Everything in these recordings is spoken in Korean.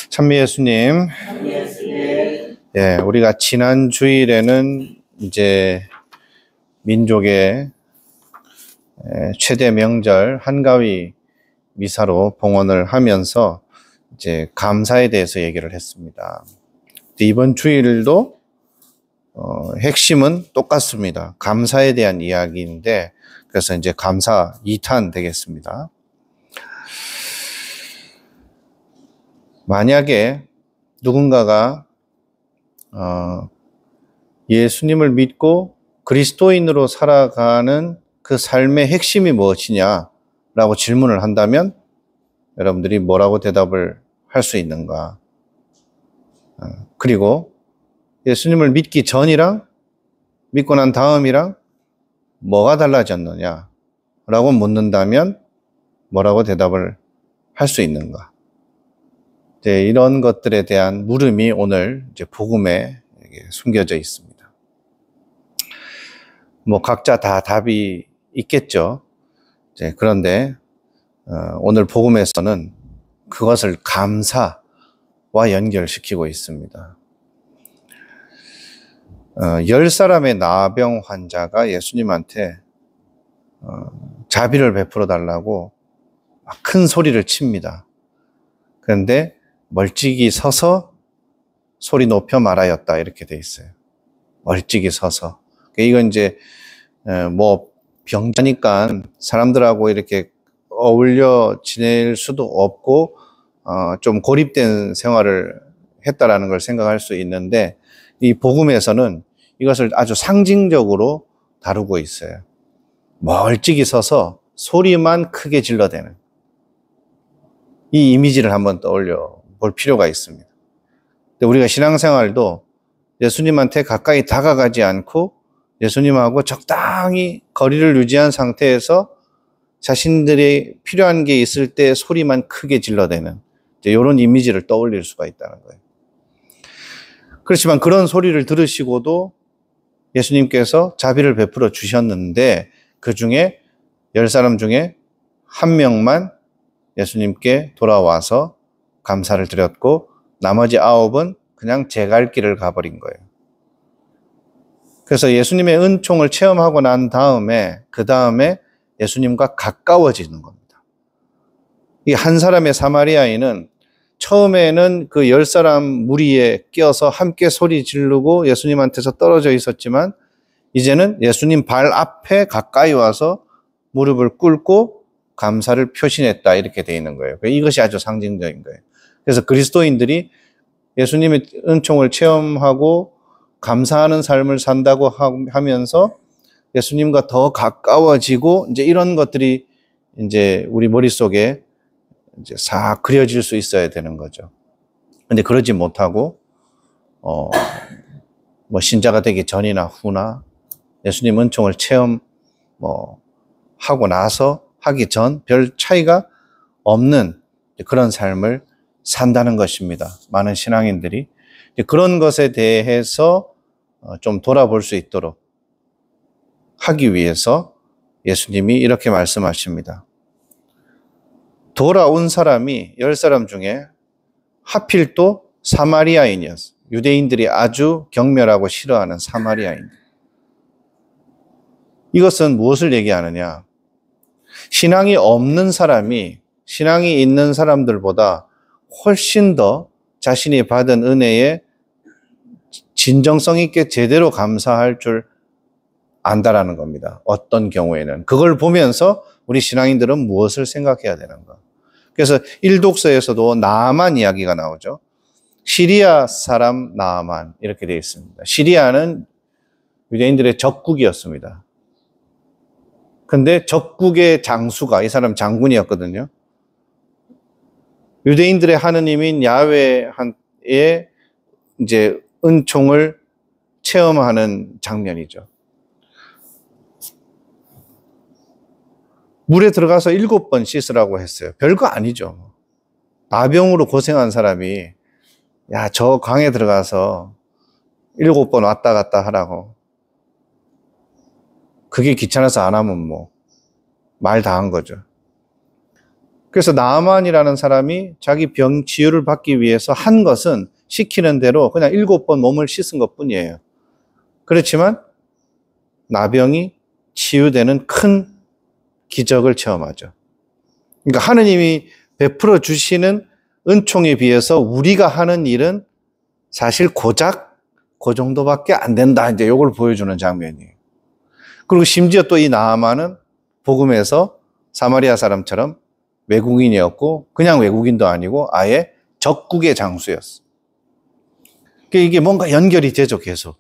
찬미 예수님. 예, 우리가 지난 주일에는 이제 민족의 최대 명절 한가위 미사로 봉헌을 하면서 이제 감사에 대해서 얘기를 했습니다. 이번 주일도 핵심은 똑같습니다. 감사에 대한 이야기인데, 그래서 이제 감사 2탄 되겠습니다. 만약에 누군가가 예수님을 믿고 그리스도인으로 살아가는 그 삶의 핵심이 무엇이냐라고 질문을 한다면 여러분들이 뭐라고 대답을 할 수 있는가? 그리고 예수님을 믿기 전이랑 믿고 난 다음이랑 뭐가 달라졌느냐라고 묻는다면 뭐라고 대답을 할 수 있는가? 이런 것들에 대한 물음이 오늘 이제 복음에 숨겨져 있습니다. 뭐 각자 다 답이 있겠죠. 그런데 오늘 복음에서는 그것을 감사와 연결시키고 있습니다. 10사람의 나병 환자가 예수님한테 자비를 베풀어 달라고 큰 소리를 칩니다. 그런데 멀찍이 서서 소리 높여 말하였다 이렇게 돼 있어요. 멀찍이 서서. 이건 이제 뭐 병자니까 사람들하고 이렇게 어울려 지낼 수도 없고 좀 고립된 생활을 했다라는 걸 생각할 수 있는데, 이 복음에서는 이것을 아주 상징적으로 다루고 있어요. 멀찍이 서서 소리만 크게 질러대는 이 이미지를 한번 떠올려 볼 필요가 있습니다. 우리가 신앙생활도 예수님한테 가까이 다가가지 않고 예수님하고 적당히 거리를 유지한 상태에서 자신들이 필요한 게 있을 때 소리만 크게 질러대는 이런 이미지를 떠올릴 수가 있다는 거예요. 그렇지만 그런 소리를 들으시고도 예수님께서 자비를 베풀어 주셨는데, 그 중에 10사람 중에 한 명만 예수님께 돌아와서 감사를 드렸고 나머지 9은 그냥 제 갈 길을 가버린 거예요. 그래서 예수님의 은총을 체험하고 난 다음에 그 다음에 예수님과 가까워지는 겁니다. 이 한 사람의 사마리아인은 처음에는 그 10사람 무리에 끼어서 함께 소리 지르고 예수님한테서 떨어져 있었지만 이제는 예수님 발 앞에 가까이 와서 무릎을 꿇고 감사를 표신했다 이렇게 되어 있는 거예요. 이것이 아주 상징적인 거예요. 그래서 그리스도인들이 예수님의 은총을 체험하고 감사하는 삶을 산다고 하면서 예수님과 더 가까워지고 이제 이런 것들이 이제 우리 머릿속에 이제 싹 그려질 수 있어야 되는 거죠. 근데 그러지 못하고 뭐 신자가 되기 전이나 후나 예수님 은총을 체험 하고 나서 하기 전 별 차이가 없는 그런 삶을 산다는 것입니다. 많은 신앙인들이 그런 것에 대해서 좀 돌아볼 수 있도록 하기 위해서 예수님이 이렇게 말씀하십니다. 돌아온 사람이 10사람 중에 하필 또 사마리아인이었어요. 유대인들이 아주 경멸하고 싫어하는 사마리아인. 이것은 무엇을 얘기하느냐? 신앙이 없는 사람이 신앙이 있는 사람들보다 훨씬 더 자신이 받은 은혜에 진정성 있게 제대로 감사할 줄 안다라는 겁니다. 어떤 경우에는. 그걸 보면서 우리 신앙인들은 무엇을 생각해야 되는가? 그래서 일독서에서도 나아만 이야기가 나오죠. 시리아 사람 나아만 이렇게 되어 있습니다. 시리아는 유대인들의 적국이었습니다. 근데 적국의 장수가, 이 사람 장군이었거든요. 유대인들의 하느님인 야훼의 이제 은총을 체험하는 장면이죠. 물에 들어가서 7번 씻으라고 했어요. 별거 아니죠. 나병으로 고생한 사람이 저 강에 들어가서 7번 왔다 갔다 하라고. 그게 귀찮아서 안 하면 말 다 한 거죠. 그래서 나아만이라는 사람이 자기 병 치유를 받기 위해서 한 것은 시키는 대로 그냥 7번 몸을 씻은 것뿐이에요. 그렇지만 나병이 치유되는 큰 기적을 체험하죠. 그러니까 하느님이 베풀어 주시는 은총에 비해서 우리가 하는 일은 사실 고작 그 정도밖에 안 된다. 이제 이걸 보여주는 장면이에요. 그리고 심지어 또 이 나아만은 복음에서 사마리아 사람처럼 외국인이었고 그냥 외국인도 아니고 아예 적국의 장수였어. 이게 뭔가 연결이 되죠, 계속.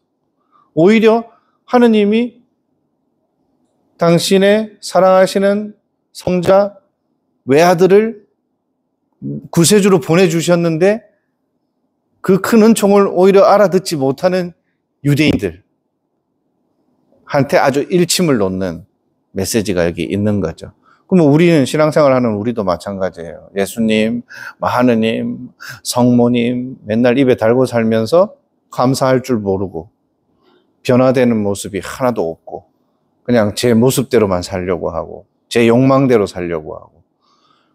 오히려 하느님이 당신의 사랑하시는 성자 외아들을 구세주로 보내주셨는데 그 큰 은총을 오히려 알아듣지 못하는 유대인들 한테 아주 일침을 놓는 메시지가 여기 있는 거죠. 그러면 우리는 신앙생활하는 우리도 마찬가지예요. 예수님, 하느님, 성모님 맨날 입에 달고 살면서 감사할 줄 모르고 변화되는 모습이 하나도 없고 그냥 제 모습대로만 살려고 하고 제 욕망대로 살려고 하고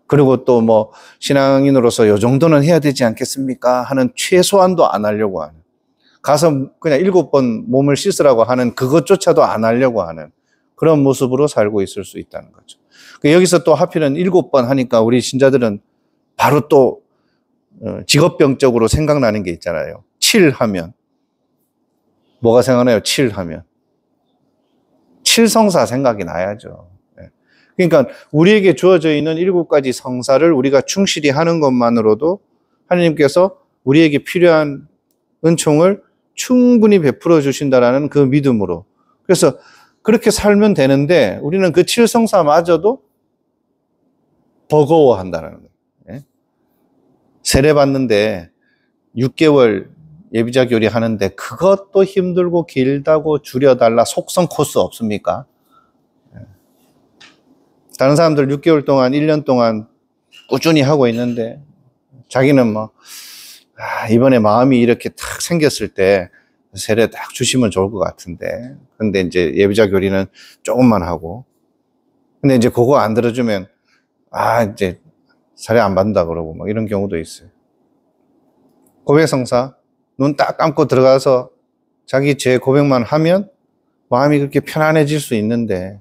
그리고 또 뭐 신앙인으로서 요 정도는 해야 되지 않겠습니까? 하는 최소한도 안 하려고 하는 가서 그냥 7번 몸을 씻으라고 하는 그것조차도 안 하려고 하는 그런 모습으로 살고 있을 수 있다는 거죠. 여기서 또 하필은 7번 하니까 우리 신자들은 바로 또 직업병적으로 생각나는 게 있잖아요. 7 하면 뭐가 생각나요? 7 하면 칠성사 생각이 나야죠. 그러니까 우리에게 주어져 있는 7가지 성사를 우리가 충실히 하는 것만으로도 하나님께서 우리에게 필요한 은총을 충분히 베풀어 주신다라는 그 믿음으로. 그래서 그렇게 살면 되는데 우리는 그 칠성사마저도 버거워한다는 거예요. 세례 받는데 6개월 예비자 교리 하는데 그것도 힘들고 길다고 줄여달라 속성 코스 없습니까? 다른 사람들 6개월 동안 1년 동안 꾸준히 하고 있는데 자기는 뭐 이번에 마음이 이렇게 탁 생겼을 때 세례 딱 주시면 좋을 것 같은데 근데 이제 예비자 교리는 조금만 하고 근데 이제 그거 안 들어주면 이제 세례 안 받는다 그러고 막 이런 경우도 있어요. 고백성사 눈 딱 감고 들어가서 자기 죄 고백만 하면 마음이 그렇게 편안해질 수 있는데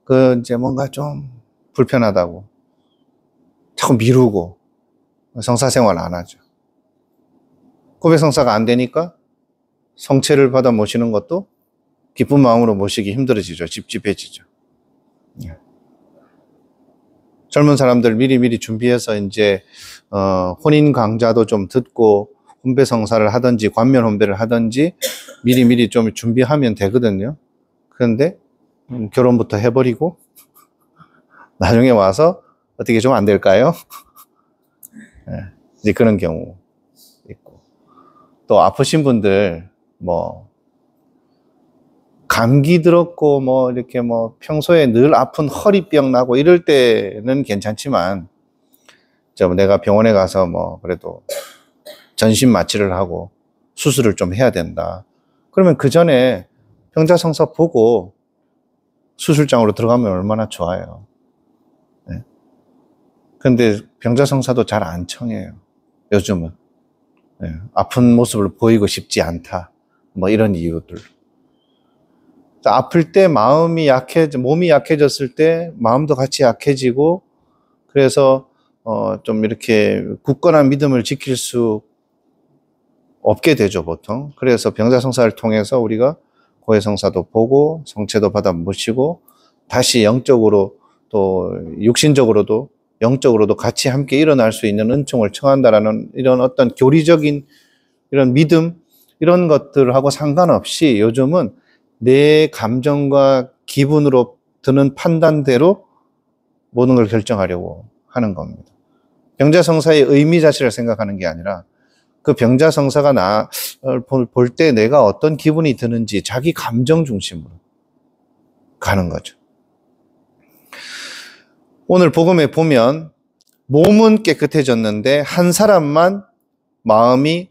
그 이제 뭔가 좀 불편하다고 자꾸 미루고 성사 생활 안 하죠. 고백성사가 안 되니까 성체를 받아 모시는 것도 기쁜 마음으로 모시기 힘들어지죠. 찝찝해지죠. 젊은 사람들 미리미리 준비해서 이제 혼인 강좌도 좀 듣고 혼배 성사를 하든지 관면 혼배를 하든지 미리미리 좀 준비하면 되거든요. 그런데 결혼부터 해버리고 나중에 와서 어떻게 좀 안 될까요? 이제 그런 경우 있고 또 아프신 분들 뭐 감기 들었고 뭐 이렇게 뭐 평소에 늘 아픈 허리병 나고 이럴 때는 괜찮지만 내가 병원에 가서 뭐 그래도 전신 마취를 하고 수술을 좀 해야 된다. 그러면 그 전에 병자성사 보고 수술장으로 들어가면 얼마나 좋아요. 네. 근데 병자성사도 잘 안 청해요. 요즘은. 네. 아픈 모습을 보이고 싶지 않다. 뭐 이런 이유들. 아플 때 몸이 약해졌을 때 마음도 같이 약해지고 그래서 좀 이렇게 굳건한 믿음을 지킬 수 없게 되죠, 보통. 그래서 병자성사를 통해서 우리가 고해성사도 보고 성체도 받아 모시고 다시 영적으로 또 육신적으로도 영적으로도 같이 함께 일어날 수 있는 은총을 청한다라는 이런 어떤 교리적인 이런 믿음 이런 것들하고 상관없이 요즘은 내 감정과 기분으로 드는 판단대로 모든 걸 결정하려고 하는 겁니다. 병자성사의 의미 자체를 생각하는 게 아니라 그 병자성사가 볼 때 내가 어떤 기분이 드는지 자기 감정 중심으로 가는 거죠. 오늘 복음에 보면 몸은 깨끗해졌는데 한 사람만 마음이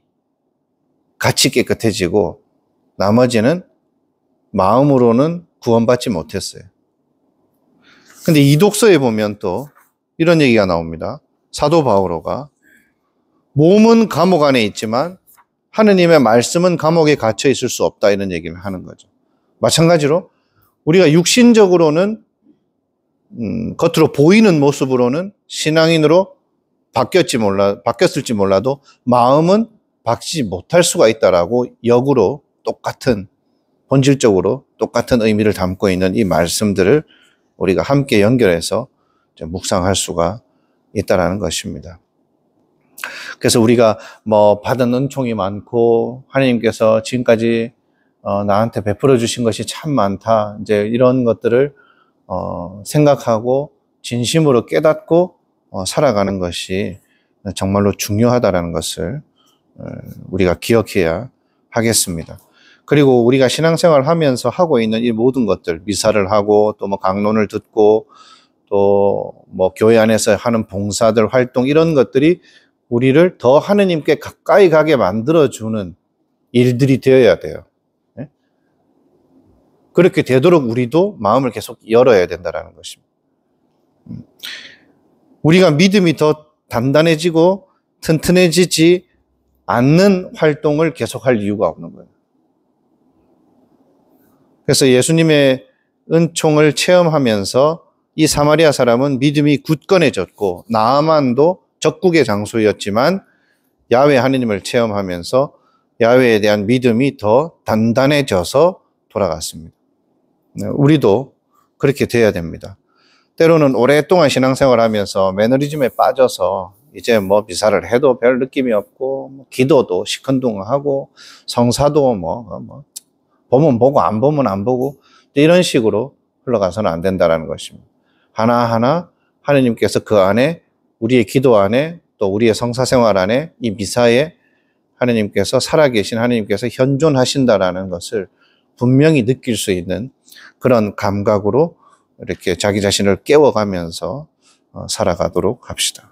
같이 깨끗해지고 나머지는 마음으로는 구원받지 못했어요. 근데 이 독서에 보면 또 이런 얘기가 나옵니다. 사도 바오로가 몸은 감옥 안에 있지만 하느님의 말씀은 감옥에 갇혀 있을 수 없다, 이런 얘기를 하는 거죠. 마찬가지로 우리가 육신적으로는 겉으로 보이는 모습으로는 신앙인으로 바뀌었을지 몰라도 마음은 바뀌지 못할 수가 있다라고 역으로 똑같은, 본질적으로 똑같은 의미를 담고 있는 이 말씀들을 우리가 함께 연결해서 묵상할 수가 있다라는 것입니다. 그래서 우리가 뭐 받은 은총이 많고 하나님께서 지금까지 나한테 베풀어 주신 것이 참 많다, 이제 이런 것들을 생각하고 진심으로 깨닫고 살아가는 것이 정말로 중요하다라는 것을 우리가 기억해야 하겠습니다. 그리고 우리가 신앙생활을 하면서 하고 있는 이 모든 것들, 미사를 하고 또 뭐 강론을 듣고 또 뭐 교회 안에서 하는 봉사들, 활동, 이런 것들이 우리를 더 하느님께 가까이 가게 만들어주는 일들이 되어야 돼요. 그렇게 되도록 우리도 마음을 계속 열어야 된다는 것입니다. 우리가 믿음이 더 단단해지고 튼튼해지지 않는 활동을 계속할 이유가 없는 거예요. 그래서 예수님의 은총을 체험하면서 이 사마리아 사람은 믿음이 굳건해졌고, 나아만도 적국의 장소였지만 야훼 하느님을 체험하면서 야훼에 대한 믿음이 더 단단해져서 돌아갔습니다. 우리도 그렇게 돼야 됩니다. 때로는 오랫동안 신앙생활 하면서 매너리즘에 빠져서 이제 뭐 미사를 해도 별 느낌이 없고, 기도도 시큰둥하고, 성사도 뭐 보면 보고 안 보면 안 보고, 이런 식으로 흘러가서는 안 된다는 것입니다. 하나하나 하느님께서 그 안에, 우리의 기도 안에, 또 우리의 성사생활 안에, 이 미사에 하느님께서, 살아계신 하느님께서 현존하신다라는 것을 분명히 느낄 수 있는 그런 감각으로 이렇게 자기 자신을 깨워가면서 살아가도록 합시다.